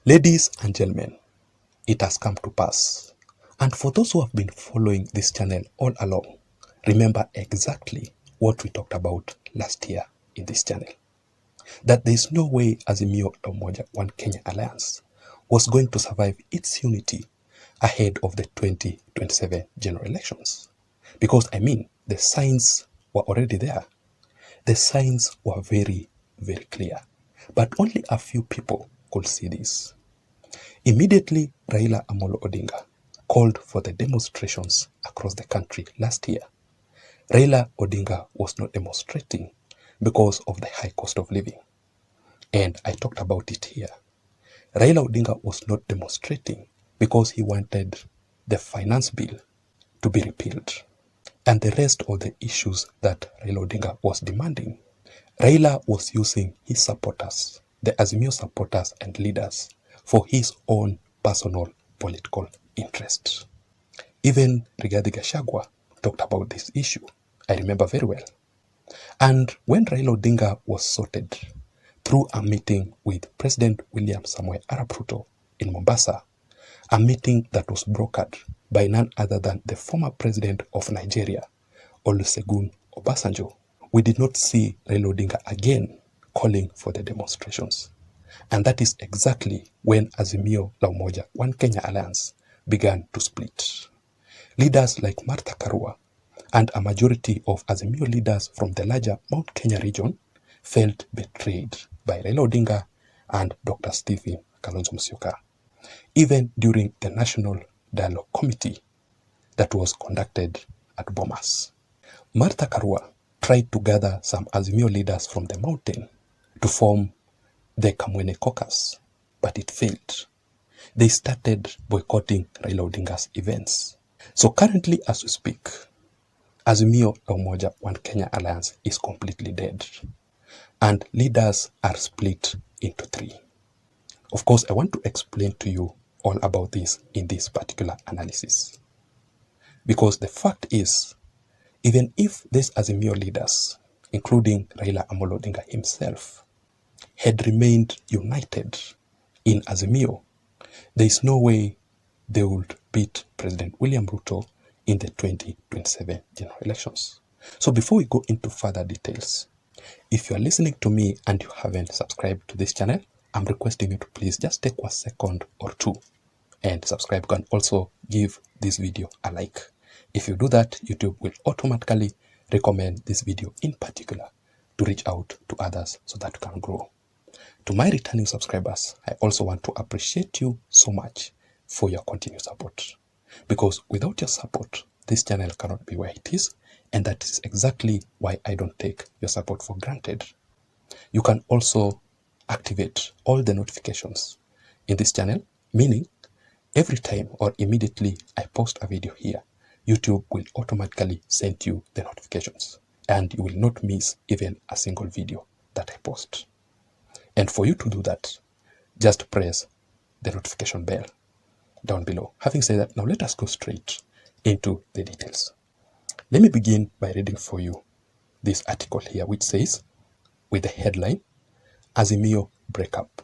Ladies and gentlemen, it has come to pass. And for those who have been following this channel all along, remember exactly what we talked about last year in this channel. That there is no way Azimio la Umoja One Kenya Alliance was going to survive its unity ahead of the 2027 general elections. Because the signs were already there. The signs were very, very clear. But only a few people could see this. Immediately, Raila Amolo Odinga called for the demonstrations across the country last year. Raila Odinga was not demonstrating because of the high cost of living. And I talked about it here. Raila Odinga was not demonstrating because he wanted the finance bill to be repealed and the rest of the issues that Raila Odinga was demanding. Raila was using his supporters, the Azimio supporters and leaders, for his own personal political interests. Even Rigathi Gachagua talked about this issue. I remember very well. And when Raila Odinga was sorted through a meeting with President William Samoei Arap Ruto in Mombasa, a meeting that was brokered by none other than the former president of Nigeria, Olusegun Obasanjo, we did not see Raila Odinga again calling for the demonstrations. And that is exactly when Azimio la Umoja One Kenya Alliance began to split. Leaders like Martha Karua and a majority of Azimio leaders from the larger Mount Kenya region felt betrayed by Raila Odinga and Dr. Stephen Kalonzo Musyoka, even during the National Dialogue Committee that was conducted at Bomas. Martha Karua tried to gather some Azimio leaders from the mountain to form the Kamwene Caucus, but it failed. They started boycotting Raila Odinga's events. So currently as we speak, Azimio la Umoja One Kenya Alliance is completely dead, and leaders are split into three. Of course, I want to explain to you all about this in this particular analysis. Because the fact is, even if these Azimio leaders, including Raila Amolo Odinga himself, had remained united in Azimio, there is no way they would beat President William Ruto in the 2027 general elections. So before we go into further details, if you are listening to me and you haven't subscribed to this channel, I'm requesting you to please just take 1 second or two and subscribe. You can also give this video a like. If you do that, YouTube will automatically recommend this video in particular to reach out to others so that we can grow. To my returning subscribers, I also want to appreciate you so much for your continued support. Because without your support, this channel cannot be where it is, and that is exactly why I don't take your support for granted. You can also activate all the notifications in this channel, meaning every time or immediately I post a video here, YouTube will automatically send you the notifications, and you will not miss even a single video that I post. And for you to do that, just press the notification bell down below. Having said that, now let us go straight into the details. Let me begin by reading for you this article here, which says, with the headline, Azimio breakup,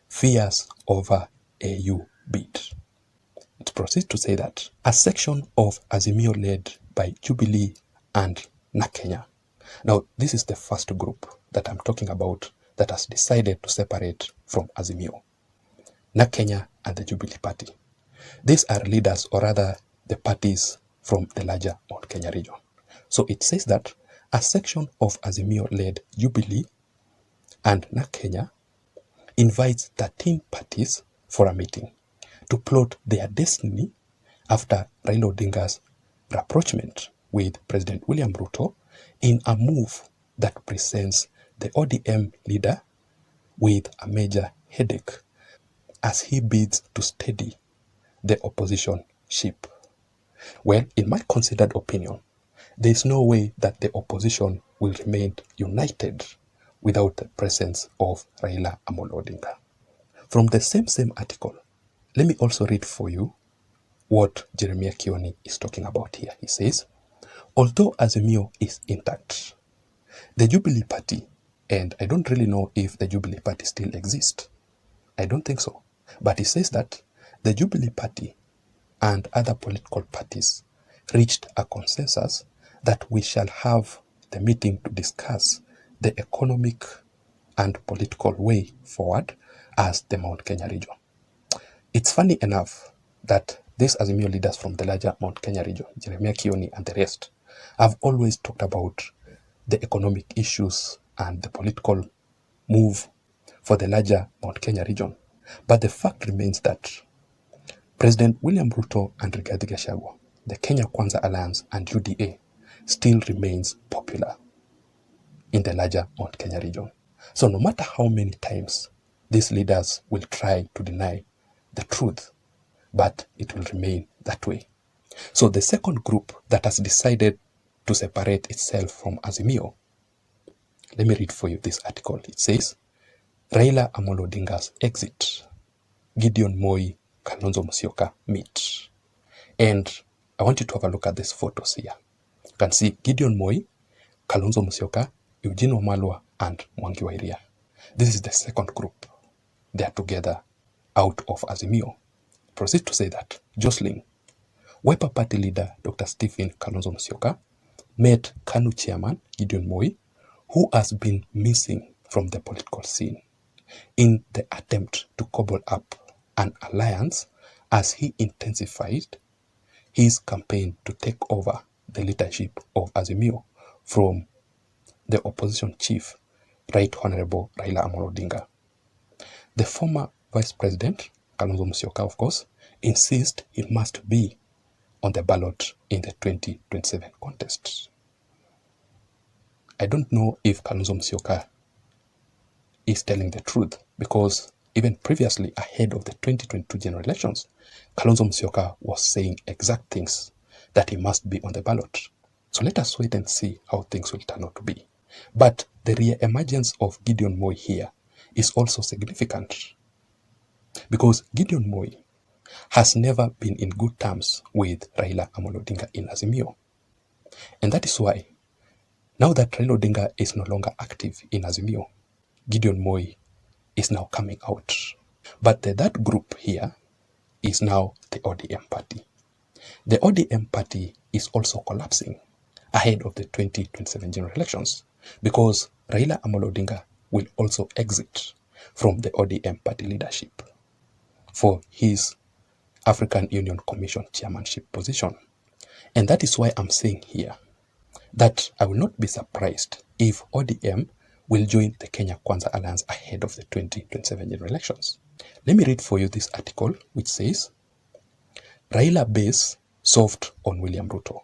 fears over AU bid. It proceeds to say that a section of Azimio led by Jubilee and Nakenya. Now, this is the first group that I'm talking about that has decided to separate from Azimio. Nakenya and the Jubilee Party. These are leaders, or rather the parties from the larger Mount Kenya region. So it says that a section of Azimio-led Jubilee and Nakenya invites 13 parties for a meeting to plot their destiny after Raila Odinga's rapprochement with President William Ruto in a move that presents the ODM leader with a major headache as he bids to steady the opposition ship. Well, in my considered opinion, there is no way that the opposition will remain united without the presence of Raila Amolo Odinga. From the same article, let me also read for you what Jeremiah Kioni is talking about here. He says, although Azimio is intact, the Jubilee Party, and I don't really know if the Jubilee Party still exists. I don't think so. But he says that the Jubilee Party and other political parties reached a consensus that we shall have the meeting to discuss the economic and political way forward as the Mount Kenya region. It's funny enough that these Azimio leaders from the larger Mount Kenya region, Jeremiah Kioni and the rest, have always talked about the economic issues and the political move for the larger Mount Kenya region. But the fact remains that President William Ruto and Rigathi Gachagua, the Kenya Kwanza Alliance and UDA still remains popular in the larger Mount Kenya region. So no matter how many times these leaders will try to deny the truth, but it will remain that way. So the second group that has decided to separate itself from Azimio, let me read for you this article. It says, Raila Amolo Odinga's exit, Gideon Moi, Kalonzo Musyoka meet. And I want you to have a look at these photos here. You can see Gideon Moi, Kalonzo Musyoka, Eugene Wamalwa, and Mwangi wa Iria. This is the second group. They are together out of Azimio. Proceed to say that Jocelyn, Wiper Party leader Dr. Stephen Kalonzo Musyoka, met KANU chairman Gideon Moi, who has been missing from the political scene, in the attempt to cobble up an alliance as he intensified his campaign to take over the leadership of Azimio from the opposition chief, Right Honorable Raila Amolo Odinga. The former Vice President, Kalonzo Musyoka, of course, insists he must be on the ballot in the 2027 contest. I don't know if Kalonzo Musyoka is telling the truth, because even previously, ahead of the 2022 general elections, Kalonzo Musyoka was saying exact things that he must be on the ballot. So let us wait and see how things will turn out to be. But the re-emergence of Gideon Moi here is also significant, because Gideon Moi has never been in good terms with Raila Amolo Odinga in Azimio. And that is why, now that Raila Odinga is no longer active in Azimio, Gideon Moi is now coming out. But the third group here is now the ODM party. The ODM party is also collapsing ahead of the 2027 general elections, because Raila Amolo Odinga will also exit from the ODM party leadership for his African Union Commission chairmanship position. And that is why I'm saying here that I will not be surprised if ODM will join the Kenya Kwanza Alliance ahead of the 2027 general elections. Let me read for you this article, which says, Raila base soft on William Ruto.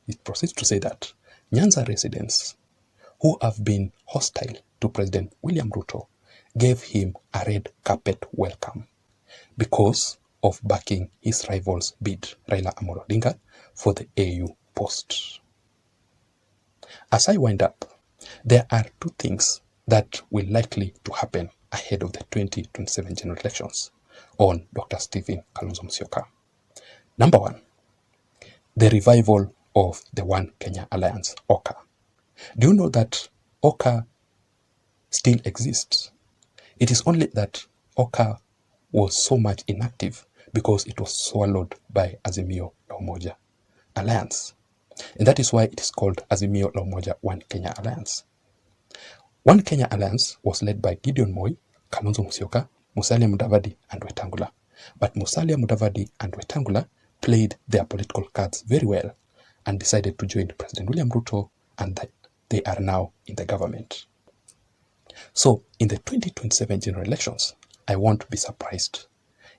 It proceeds to say that Nyanza residents who have been hostile to President William Ruto gave him a red carpet welcome because of backing his rival's bid, Raila Amolo Odinga, for the AU post. As I wind up, there are two things that will likely to happen ahead of the 2027 general elections on Dr. Stephen Kalonzo Musyoka. Number one, the revival of the One Kenya Alliance, OKA. Do you know that OKA still exists? It is only that OKA was so much inactive because it was swallowed by Azimio la Umoja Alliance. And that is why it is called Azimio la Umoja One Kenya Alliance. One Kenya Alliance was led by Gideon Moi, Kalonzo Musyoka, Musalia Mudavadi, and Wetangula. But Musalia Mudavadi and Wetangula played their political cards very well and decided to join President William Ruto, and they are now in the government. So in the 2027 general elections, I won't be surprised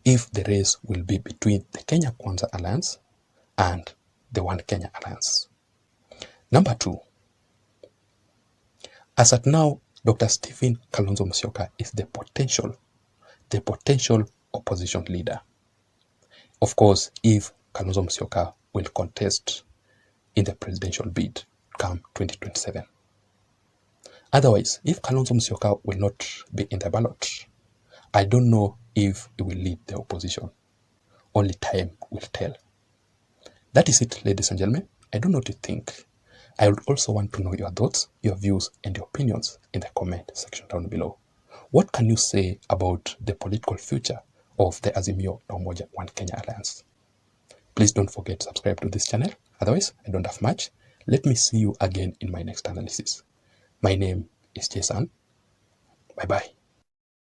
if the race will be between the Kenya Kwanza Alliance and the One Kenya Alliance. Number two, as at now, Dr. Stephen Kalonzo Musyoka is the potential opposition leader. Of course, if Kalonzo Musyoka will contest in the presidential bid come 2027. Otherwise, if Kalonzo Musyoka will not be in the ballot, I don't know if he will lead the opposition. Only time will tell. That is it, ladies and gentlemen. I don't know what you think. I would also want to know your thoughts, your views, and your opinions in the comment section down below. What can you say about the political future of the Azimio na Umoja One Kenya Alliance. Please don't forget to subscribe to this channel. Otherwise, I don't have much. Let me see you again in my next analysis. My name is Jason. Bye-bye.